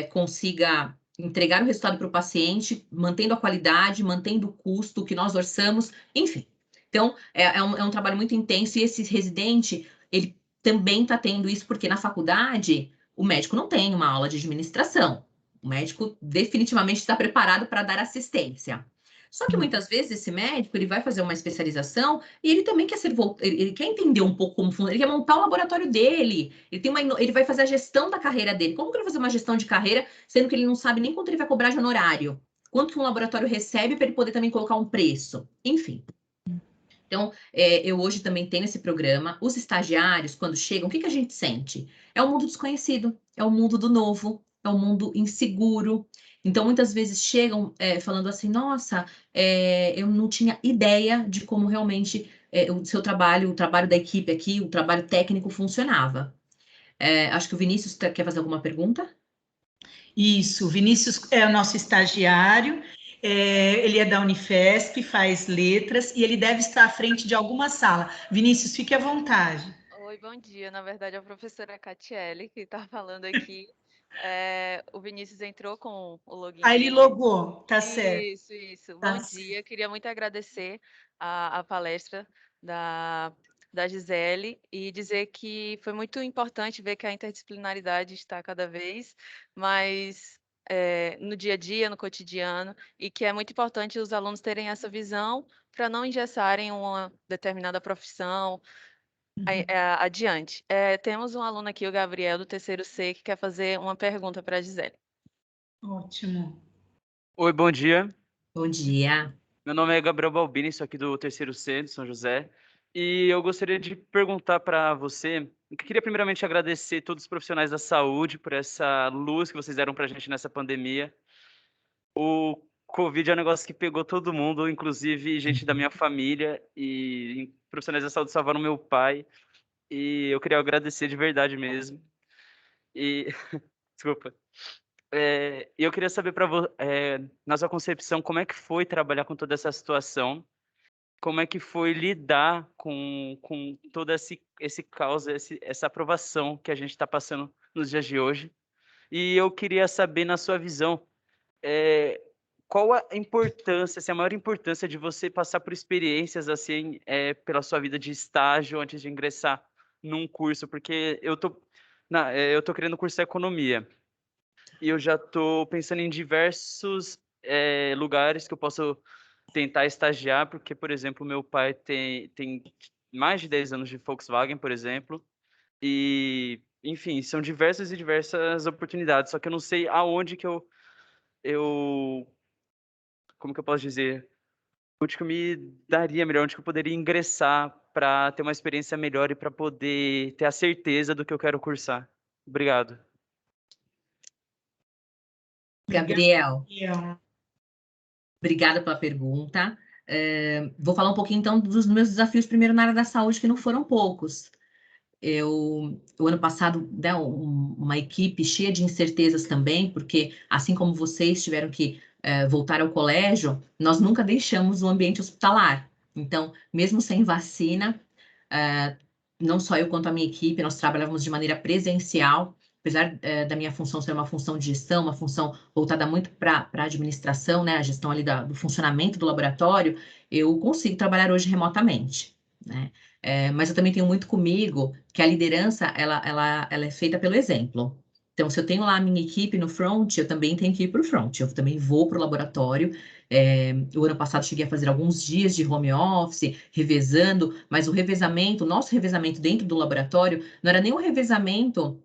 consiga entregar o resultado para o paciente, mantendo a qualidade, mantendo o custo que nós orçamos, enfim. Então, é um trabalho muito intenso, e esse residente, ele também está tendo isso, porque na faculdade o médico não tem uma aula de administração. O médico definitivamente está preparado para dar assistência. Só que muitas vezes esse médico ele vai fazer uma especialização e ele também quer ele quer entender um pouco como funciona, ele quer montar o laboratório dele, ele vai fazer a gestão da carreira dele. Como que ele vai fazer uma gestão de carreira, sendo que ele não sabe nem quanto ele vai cobrar de honorário? Quanto que um laboratório recebe para ele poder também colocar um preço? Enfim. Então, eu hoje também tenho esse programa. Os estagiários, quando chegam, o que a gente sente? É um mundo desconhecido, é um mundo do novo, é um mundo inseguro. Então, muitas vezes chegam falando assim: nossa, eu não tinha ideia de como realmente o seu trabalho, o trabalho da equipe aqui, o trabalho técnico funcionava. Acho que o Vinícius quer fazer alguma pergunta? Isso, o Vinícius é o nosso estagiário, ele é da Unifesp, faz letras, e ele deve estar à frente de alguma sala. Vinícius, fique à vontade. Oi, bom dia. Na verdade, é a professora Catiele que está falando aqui. O Vinícius entrou com o login Aí ele dele. logou, tá certo. Isso. Tá Bom certo. dia. Queria muito agradecer a palestra da Gisele e dizer que foi muito importante ver que a interdisciplinaridade está cada vez mais no dia a dia, no cotidiano, e que é muito importante os alunos terem essa visão para não engessarem uma determinada profissão adiante. Temos um aluno aqui, o Gabriel, do terceiro C, que quer fazer uma pergunta para a Gisele. Ótimo. Oi, bom dia. Bom dia. Meu nome é Gabriel Balbini, sou aqui do terceiro C de São José. E eu gostaria de perguntar para você, eu queria primeiramente agradecer todos os profissionais da saúde por essa luz que vocês deram para a gente nessa pandemia. Covid é um negócio que pegou todo mundo, inclusive gente da minha família e profissionais da saúde salvaram meu pai. E eu queria agradecer de verdade mesmo. E desculpa. E eu queria saber para na sua concepção, como é que foi trabalhar com toda essa situação? Como é que foi lidar com todo esse caos, essa aprovação que a gente está passando nos dias de hoje? E eu queria saber, na sua visão, qual a importância, assim, a maior importância de você passar por experiências assim, pela sua vida de estágio antes de ingressar num curso? Porque eu tô querendo cursar economia e eu já tô pensando em diversos lugares que eu posso tentar estagiar, porque, por exemplo, meu pai tem mais de 10 anos de Volkswagen, por exemplo, e, enfim, são diversas e diversas oportunidades, só que eu não sei aonde que eu como que eu posso dizer? Onde que eu me daria melhor, onde que eu poderia ingressar para ter uma experiência melhor e para poder ter a certeza do que eu quero cursar. Obrigado. Gabriel, Gabriel. obrigada pela pergunta. Vou falar um pouquinho, então, dos meus desafios, primeiro na área da saúde, que não foram poucos. O ano passado, né, uma equipe cheia de incertezas também, porque, assim como vocês tiveram que voltar ao colégio, nós nunca deixamos o ambiente hospitalar. Então, mesmo sem vacina, não só eu quanto a minha equipe, nós trabalhávamos de maneira presencial, apesar da minha função ser uma função de gestão, uma função voltada muito para a administração, né, a gestão ali do funcionamento do laboratório, eu consigo trabalhar hoje remotamente, né? Mas eu também tenho muito comigo que a liderança, ela é feita pelo exemplo. Então, se eu tenho lá a minha equipe no front, eu também tenho que ir para o front. Eu também vou para o laboratório. O ano passado cheguei a fazer alguns dias de home office, revezando, mas o nosso revezamento dentro do laboratório, não era nem um revezamento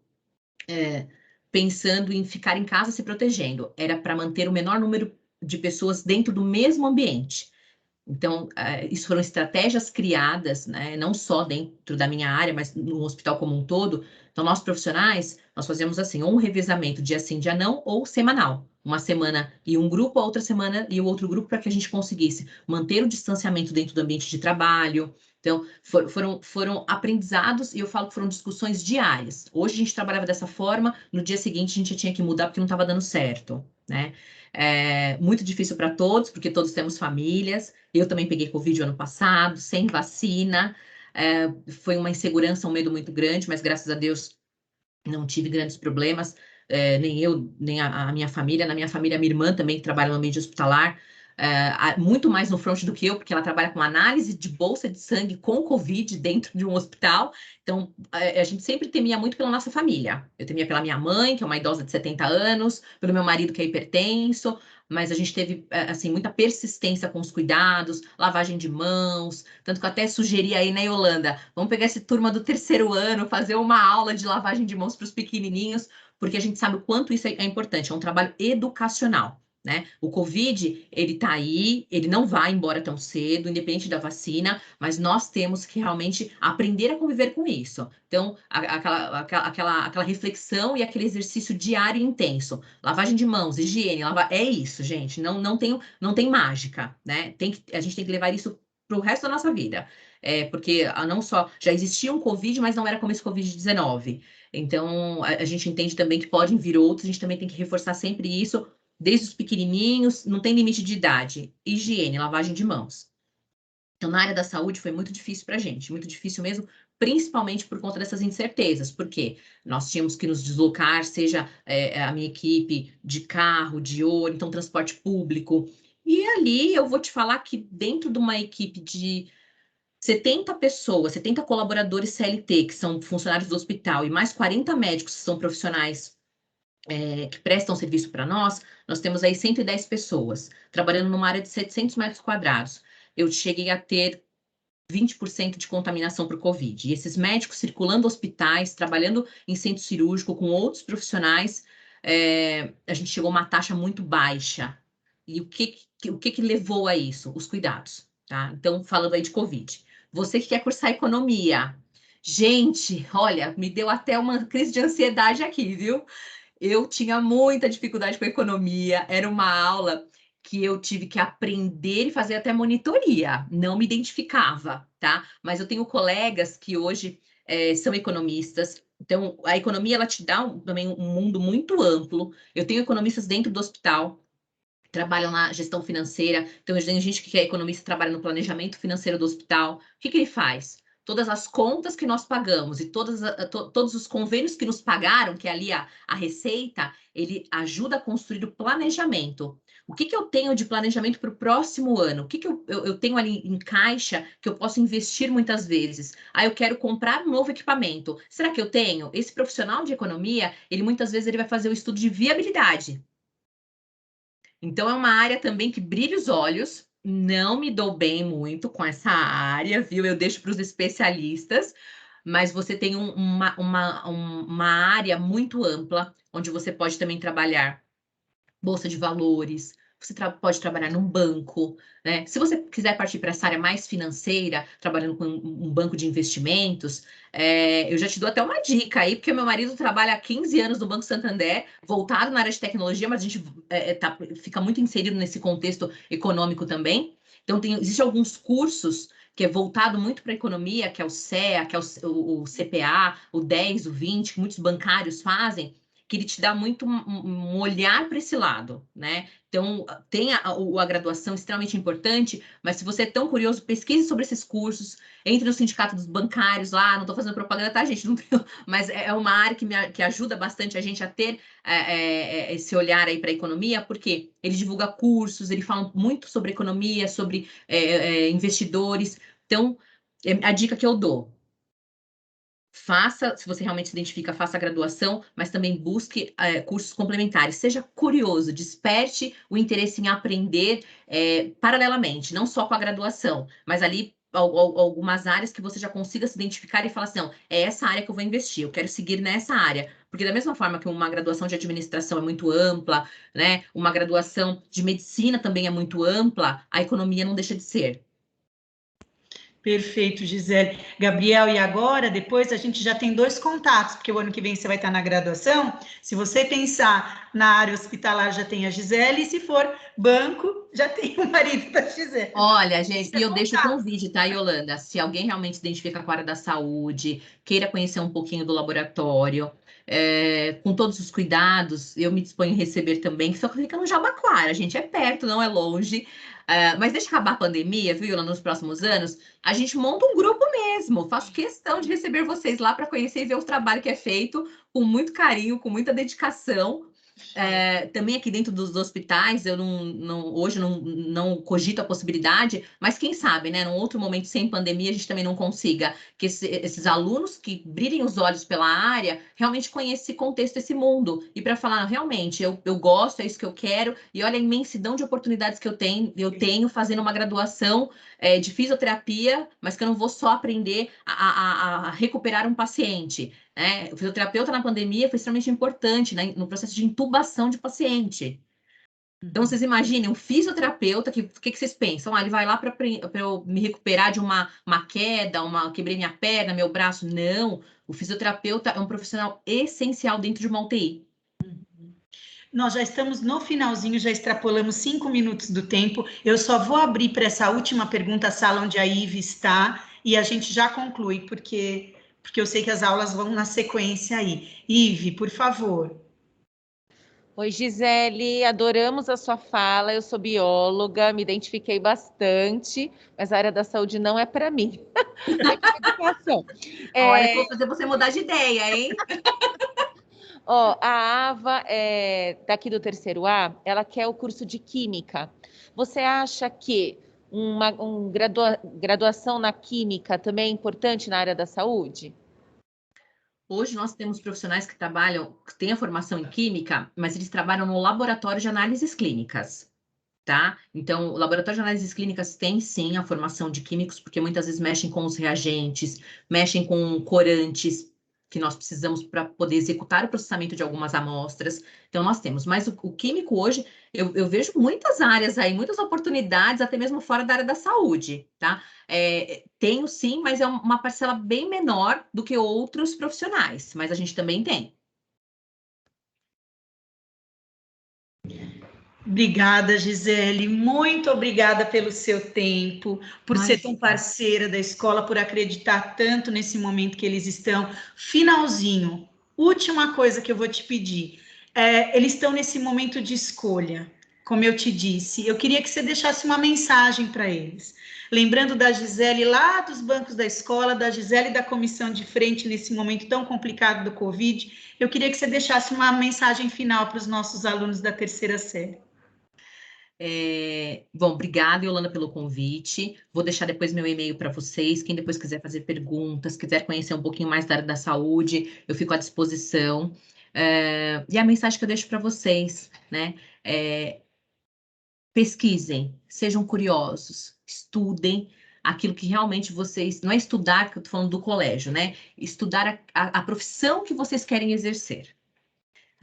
pensando em ficar em casa se protegendo, era para manter o menor número de pessoas dentro do mesmo ambiente. Então, isso foram estratégias criadas, né, não só dentro da minha área, mas no hospital como um todo. Então, nós profissionais, nós fazemos assim, ou um revezamento dia sim, dia não, ou semanal. Uma semana e um grupo, a outra semana e o outro grupo, para que a gente conseguisse manter o distanciamento dentro do ambiente de trabalho. Então, foram aprendizados, e eu falo que foram discussões diárias. Hoje a gente trabalhava dessa forma, no dia seguinte a gente já tinha que mudar porque não estava dando certo, né? Muito difícil para todos, porque todos temos famílias. Eu também peguei Covid ano passado, sem vacina. Foi uma insegurança, um medo muito grande, mas graças a Deus não tive grandes problemas, nem eu, nem a minha família. Na minha família, a minha irmã também que trabalha no ambiente hospitalar, muito mais no front do que eu, porque ela trabalha com análise de bolsa de sangue com Covid dentro de um hospital. Então, a gente sempre temia muito pela nossa família. Eu temia pela minha mãe, que é uma idosa de 70 anos, pelo meu marido, que é hipertenso, mas a gente teve, assim, muita persistência com os cuidados, lavagem de mãos, tanto que eu até sugeri aí, né, Yolanda, vamos pegar essa turma do terceiro ano, fazer uma aula de lavagem de mãos para os pequenininhos, porque a gente sabe o quanto isso é importante, é um trabalho educacional, né? O Covid, ele tá aí, ele não vai embora tão cedo, independente da vacina, mas nós temos que realmente aprender a conviver com isso. Então, aquela reflexão e aquele exercício diário e intenso. Lavagem de mãos, higiene, é isso, gente. Não tem mágica, né? A gente tem que levar isso para o resto da nossa vida. Porque não só já existia um Covid, mas não era como esse Covid-19. Então, a gente entende também que podem vir outros, a gente também tem que reforçar sempre isso, desde os pequenininhos, não tem limite de idade. Higiene, lavagem de mãos. Então, na área da saúde foi muito difícil para a gente, muito difícil mesmo, principalmente por conta dessas incertezas, porque nós tínhamos que nos deslocar, seja a minha equipe de carro, de ônibus, então transporte público. E ali eu vou te falar que dentro de uma equipe de 70 pessoas, 70 colaboradores CLT, que são funcionários do hospital, e mais 40 médicos que são profissionais que prestam serviço para nós temos aí 110 pessoas, trabalhando numa área de 700 metros quadrados. Eu cheguei a ter 20% de contaminação por Covid. E esses médicos circulando hospitais, trabalhando em centro cirúrgico com outros profissionais, a gente chegou a uma taxa muito baixa. E o que levou a isso? Os cuidados, tá? Então, falando aí de Covid. Você que quer cursar economia, gente, olha, me deu até uma crise de ansiedade aqui, viu? Eu tinha muita dificuldade com economia, era uma aula que eu tive que aprender e fazer até monitoria, não me identificava, tá? Mas eu tenho colegas que hoje são economistas, então a economia ela te dá também um mundo muito amplo. Eu tenho economistas dentro do hospital, trabalham na gestão financeira, então tem gente que é economista, trabalha no planejamento financeiro do hospital. O que ele faz? Todas as contas que nós pagamos e todos os convênios que nos pagaram, que é ali a receita, ele ajuda a construir o planejamento. O que eu tenho de planejamento para o próximo ano? O que eu tenho ali em caixa que eu posso investir muitas vezes? Ah, eu quero comprar um novo equipamento. Será que eu tenho? Esse profissional de economia, ele muitas vezes ele vai fazer o estudo de viabilidade. Então, é uma área também que brilha os olhos. Não me dou bem muito com essa área, viu? Eu deixo para os especialistas, mas você tem uma área muito ampla, onde você pode também trabalhar bolsa de valores, você pode trabalhar num banco, né? Se você quiser partir para essa área mais financeira, trabalhando com um banco de investimentos, eu já te dou até uma dica aí, porque meu marido trabalha há 15 anos no Banco Santander, voltado na área de tecnologia, mas a gente fica muito inserido nesse contexto econômico também. Então, existem alguns cursos que é voltado muito para a economia, que é o CEA, que é o CPA, o 10, o 20, que muitos bancários fazem, que ele te dá muito um olhar para esse lado, né? Então, tem a graduação extremamente importante, mas se você é tão curioso, pesquise sobre esses cursos, entre no sindicato dos bancários lá, não estou fazendo propaganda, tá, gente? Não tenho, mas é uma área que ajuda bastante a gente a ter esse olhar aí para a economia, porque ele divulga cursos, ele fala muito sobre economia, sobre investidores. Então, a dica que eu dou: faça, se você realmente se identifica, faça a graduação, mas também busque cursos complementares. Seja curioso, desperte o interesse em aprender paralelamente, não só com a graduação, mas ali algumas áreas que você já consiga se identificar e falar assim, não, é essa área que eu vou investir, eu quero seguir nessa área. Porque da mesma forma que uma graduação de administração é muito ampla, né? Uma graduação de medicina também é muito ampla, a economia não deixa de ser. Perfeito, Gisele. Gabriel, e agora, depois a gente já tem 2 contatos, porque o ano que vem você vai estar na graduação. Se você pensar na área hospitalar, já tem a Gisele, e se for banco, já tem o marido da Gisele. Olha, gente, e eu deixo o convite, tá, Yolanda? Se alguém realmente se identifica com a área da saúde, queira conhecer um pouquinho do laboratório, com todos os cuidados, eu me disponho a receber também, só que fica no Jabaquara, gente, é perto, não é longe. Mas deixa acabar a pandemia, viu, Yolanda, nos próximos anos, a gente monta um grupo mesmo. Faço questão de receber vocês lá para conhecer e ver o trabalho que é feito com muito carinho, com muita dedicação. Também aqui dentro dos hospitais, eu hoje não cogito a possibilidade, mas quem sabe, né? Num outro momento, sem pandemia, a gente também não consiga que esses alunos que brilhem os olhos pela área realmente conheçam esse contexto, esse mundo. E para falar, realmente, eu gosto, é isso que eu quero, e olha a imensidão de oportunidades que eu tenho fazendo uma graduação de fisioterapia, mas que eu não vou só aprender a recuperar um paciente. O fisioterapeuta na pandemia foi extremamente importante, né, no processo de intubação de paciente. Então, vocês imaginem, um fisioterapeuta, o que vocês pensam? Ele vai lá para eu me recuperar de uma queda, quebrei minha perna, meu braço. Não, o fisioterapeuta é um profissional essencial dentro de uma UTI. Nós já estamos no finalzinho, já extrapolamos 5 minutos do tempo. Eu só vou abrir para essa última pergunta a sala onde a Ive está e a gente já conclui, porque eu sei que as aulas vão na sequência aí. Ive, por favor. Oi, Gisele, adoramos a sua fala. Eu sou bióloga, me identifiquei bastante, mas a área da saúde não é para mim. Educação. Olha, que eu vou fazer você mudar de ideia, hein? A Ava, daqui do terceiro A, ela quer o curso de Química. Você acha que uma graduação na Química também é importante na área da saúde? Hoje nós temos profissionais que trabalham, que têm a formação em Química, mas eles trabalham no laboratório de análises clínicas. Tá? Então, o laboratório de análises clínicas tem sim a formação de químicos, porque muitas vezes mexem com os reagentes, mexem com corantes que nós precisamos para poder executar o processamento de algumas amostras. Então, nós temos. Mas o químico hoje, eu vejo muitas áreas aí, muitas oportunidades, até mesmo fora da área da saúde, tá? Tenho sim, mas é uma parcela bem menor do que outros profissionais, mas a gente também tem. Obrigada, Gisele. Muito obrigada pelo seu tempo, por ser tão Imagina. parceira da escola, por acreditar tanto nesse momento que eles estão. Finalzinho, última coisa que eu vou te pedir. Eles estão nesse momento de escolha, como eu te disse. Eu queria que você deixasse uma mensagem para eles. Lembrando da Gisele lá dos bancos da escola, da Gisele da comissão de frente nesse momento tão complicado do Covid, eu queria que você deixasse uma mensagem final para os nossos alunos da terceira série. Bom, obrigada, Yolanda, pelo convite. Vou deixar depois meu e-mail para vocês. Quem depois quiser fazer perguntas, quiser conhecer um pouquinho mais da área da saúde, eu fico à disposição. E a mensagem que eu deixo para vocês, né? Pesquisem, sejam curiosos, estudem aquilo que realmente vocês... Não é estudar, que eu estou falando do colégio, né? Estudar a profissão que vocês querem exercer.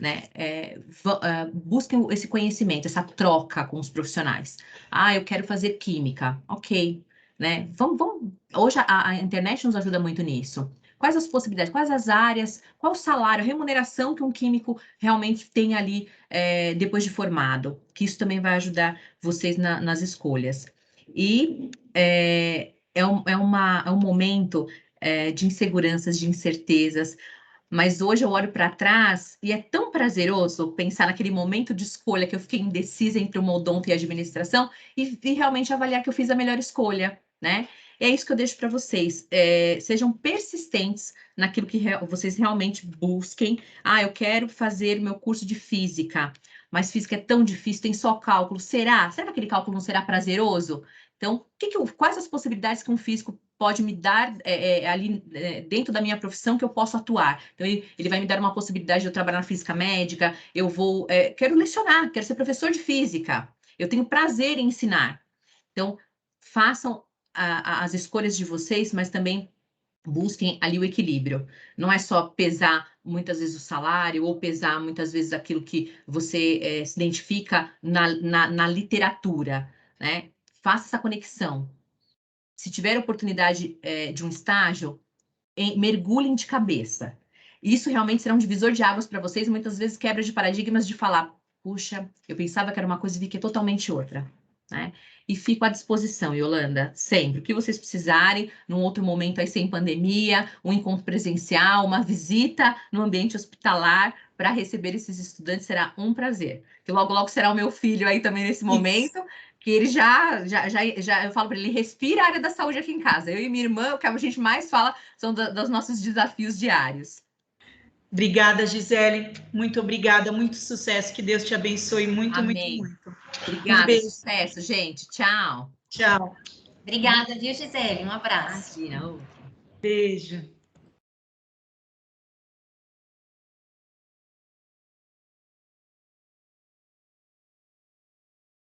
Né? Busquem esse conhecimento, essa troca com os profissionais. Eu quero fazer química, ok, né? Hoje a internet nos ajuda muito nisso. Quais as possibilidades, quais as áreas, qual o salário, a remuneração que um químico realmente tem ali depois de formado, que isso também vai ajudar vocês nas escolhas. E é um momento de inseguranças, de incertezas. Mas hoje eu olho para trás e é tão prazeroso pensar naquele momento de escolha que eu fiquei indecisa entre o odonto e a administração e realmente avaliar que eu fiz a melhor escolha, né? E é isso que eu deixo para vocês. Sejam persistentes naquilo que vocês realmente busquem. Eu quero fazer meu curso de física, mas física é tão difícil, tem só cálculo. Será? Será que aquele cálculo não será prazeroso? Então, quais as possibilidades que um físico pode me dar ali dentro da minha profissão que eu posso atuar? Então, ele vai me dar uma possibilidade de eu trabalhar na física médica, quero lecionar, quero ser professor de física, eu tenho prazer em ensinar. Então, façam as escolhas de vocês, mas também busquem ali o equilíbrio. Não é só pesar muitas vezes o salário ou pesar muitas vezes aquilo que você se identifica na literatura, né? Faça essa conexão. Se tiver oportunidade de um estágio, mergulhem de cabeça. Isso realmente será um divisor de águas para vocês, muitas vezes quebra de paradigmas de falar, puxa, eu pensava que era uma coisa e vi que é totalmente outra, né? E fico à disposição, Yolanda, sempre. O que vocês precisarem, num outro momento aí sem pandemia, um encontro presencial, uma visita no ambiente hospitalar para receber esses estudantes, será um prazer. Que logo, logo será o meu filho aí também nesse momento, que ele já eu falo para ele, respira a área da saúde aqui em casa. Eu e minha irmã, o que a gente mais fala são dos nossos desafios diários. Obrigada, Gisele. Muito obrigada, muito sucesso. Que Deus te abençoe muito, Amém. muito. Obrigada, beijo. Sucesso, gente. Tchau. Tchau. Obrigada, viu, Gisele? Um abraço. Imagina, outro. Beijo.